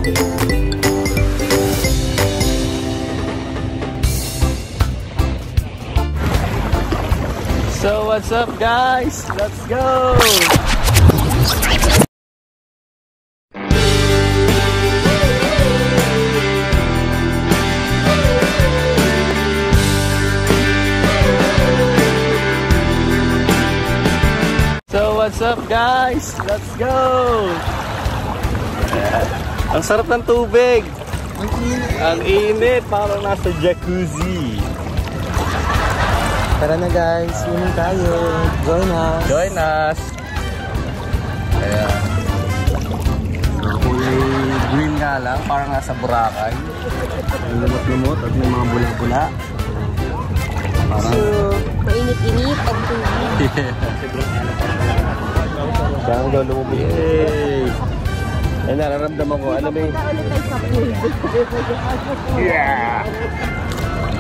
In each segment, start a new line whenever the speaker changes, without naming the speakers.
So what's up guys? Let's go! So what's up guys? Let's go! Ang sarap ng tubig! Ang init! Parang nasa jacuzzi!
Tara na guys, swimming tayo. Join us.
Join us. Ayan. So, kulay green nga lang, parang nasa Boracay. May lumot-lumot at may mga bula-bula. Parang...
So, mainit-init ang tubig.
Parang daw lumubig. Yay! Ay, nararamdaman ko. Ano ba yung... Yeah!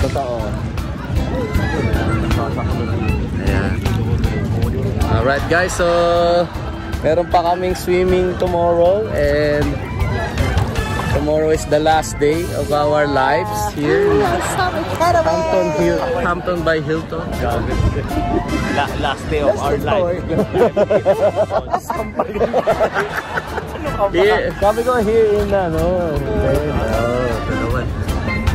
Totoo. Ayan. Alright guys, so meron pa kaming swimming tomorrow and tomorrow is the last day of our lives here in Hampton by Hilton.
Last day of our life.
Sabi ko here in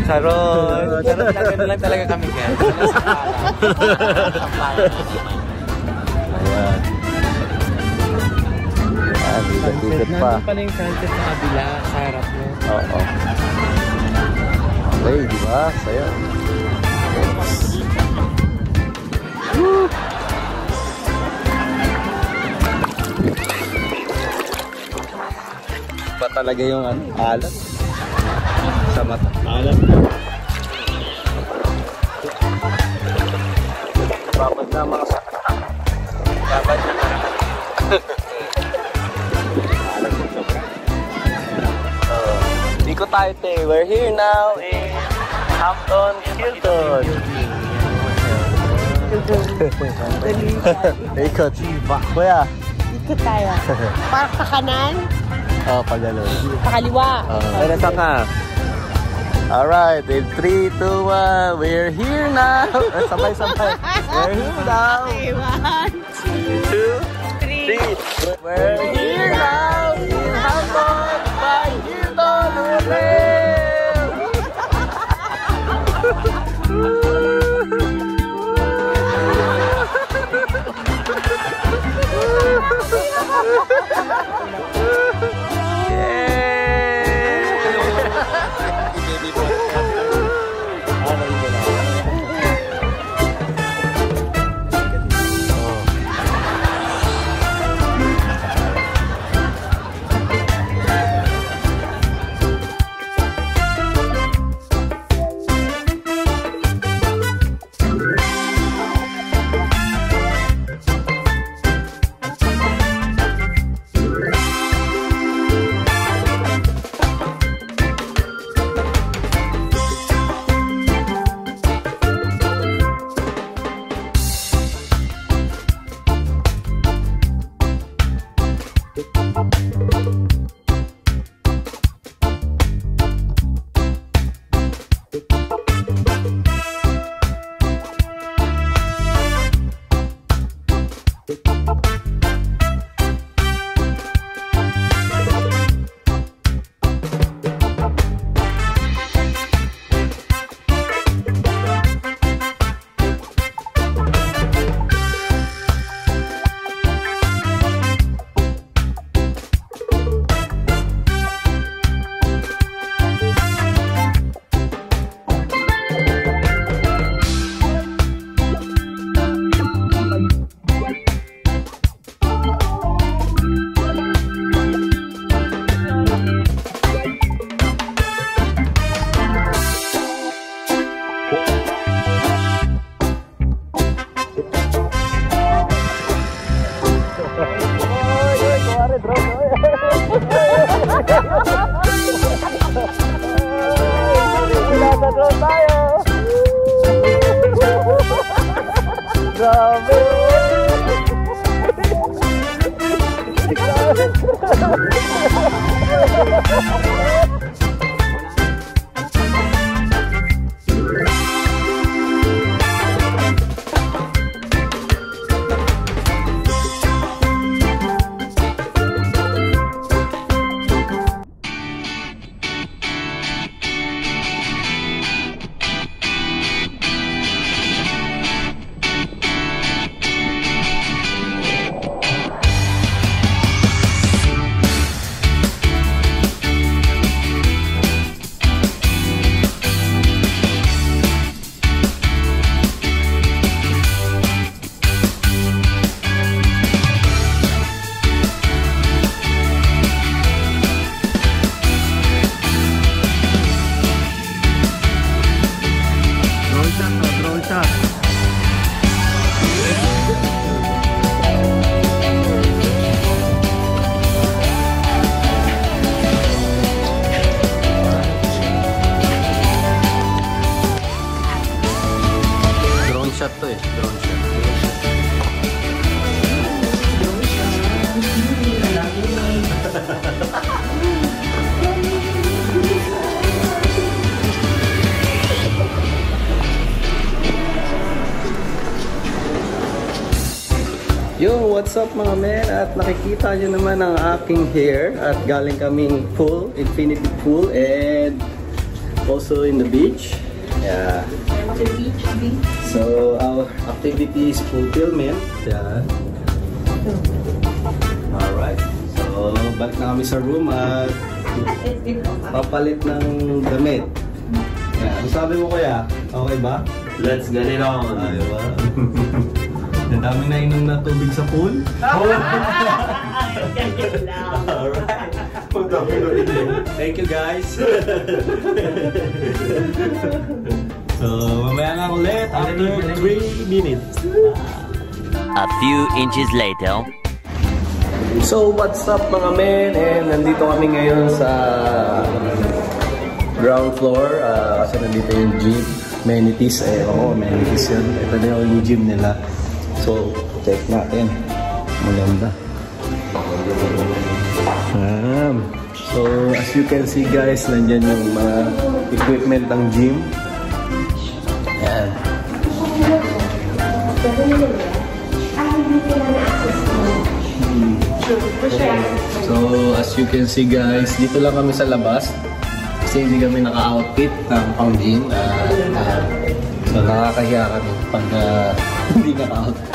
Charot lang talaga kami guys.
Ayan. Ikot pa.
Nandun pala yung sunset sa kabila, sa harap mo.
Oo. Okay, di ba? Saya. Woo! Ba talaga yung alat? Sa mata. Alat. Babad na mga sakta. Babad na marami. Diko tayo te. We're here now in Hampton, Hilton. Ikot. Kuya.
Ikot tayo. Parang sa kanan,
Oh, pagano.
sa kaliwa.
Ay, nasa ka. Alright, in 3, 2, 1, we're here now. Sabay-sabay. We're here now. 1, 2, 3. We're here now in Hampton by Hilton Hotel. Grabe! Yo, what's up mga men? At nakikita nyo naman ang aking hair. At galing kaming pool, infinity pool, and also in the beach. Yeah. So our activity is fulfillment. Yeah. Alright. So balik na kami sa room at papalit ng damit. Yeah. Ano sabi mo kuya? Okay ba?
Let's get it on.
Ay, wow. Ang dami na inom na tubig sa pool. Alright. Thank you guys. So, mamaya nga ulit after 3 minutes.
A few inches later.
So, what's up mga men? And nandito kami ngayon sa ground floor. Kasi nandito yung gym. Amenities. Amenities yun. Ito na yung gym nila. So, check natin. Maganda. So, as you can see guys, nandyan yung mga equipment ng gym. Ayan. So, as you can see guys, dito lang kami sa labas. Kasi hindi kami naka-outfit ng pang gym. So, nakakahiya kami pag hindi naka-outfit.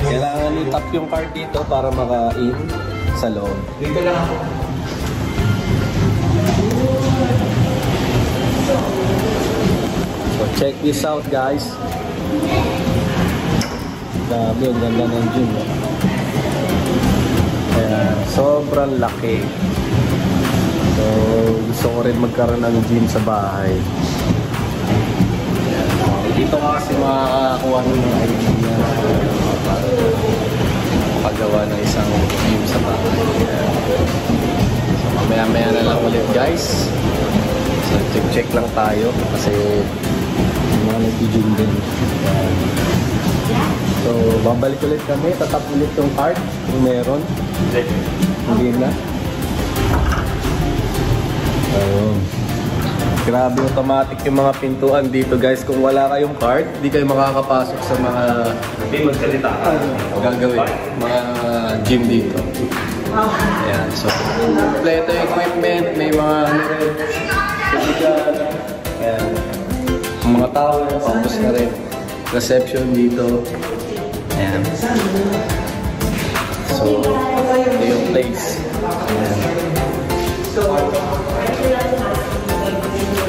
Kailangan i-tap yung card dito para maka-in sa loob. Dito lang ako. So check this out guys. Grabe, ang ganda ng gym. Ayan, sobrang laki. So gusto ko rin magkaroon ng gym sa bahay. Dito ka kasi makakakuha ng mga idea para paggawa ng isang gym sa bahay. So mamaya-maya na lang ulit guys. So check lang tayo kasi yung mga nag-gym din. So babalik ulit kami, tatap ulit yung card kung meron. Hindi na. Ayun. Grabe automatic yung mga pintuan dito guys. Kung wala kayong card, hindi kayo makakapasok sa mga gagawin, mga gym dito. Ayan, so kompleto yung equipment, may mga physical, ayan, mga tao, pampus na rin. Reception dito. Ayan. So, ito yung place. Ayan.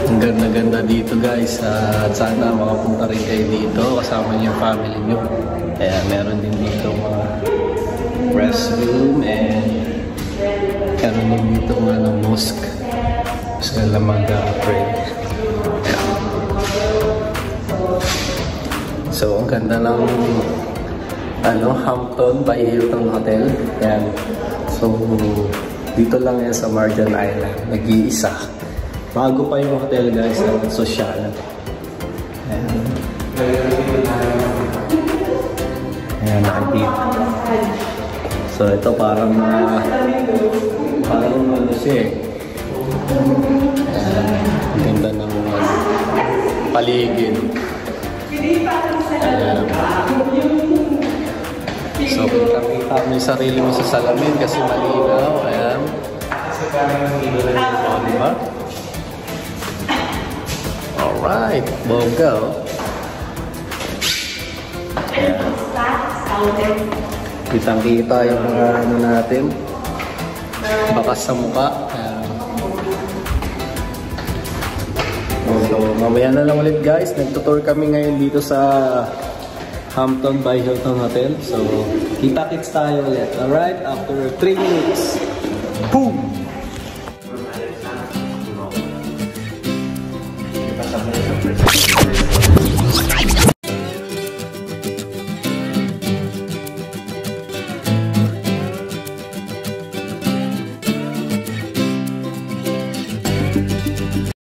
Ang ganda-ganda dito guys, at sana makapunta rin kayo dito kasama niyo yung family niyo. Kaya meron din dito mga restroom and meron din dito mga mosque. Gusto nila mag-pray. So ang ganda ng Hampton by Hilton Hotel. Yan. So dito lang yan sa Marjan Island, nag-iisa. Bago pa yung hotel guys, social. Ayan, nakikita. So ito parang ano siya eh. Ang ganda ng paligid. So kita mo yung sarili mo sa salamin kasi malinaw. Ayan. Diba? Alright, bongga. Kitang-kita yung mga ano natin. Bakas sa mukha. So, mamaya na lang ulit guys. Nagtutour kami ngayon dito sa Hampton by Hilton Hotel. So, kita-kits tayo ulit. Alright, after 3 minutes. Boom!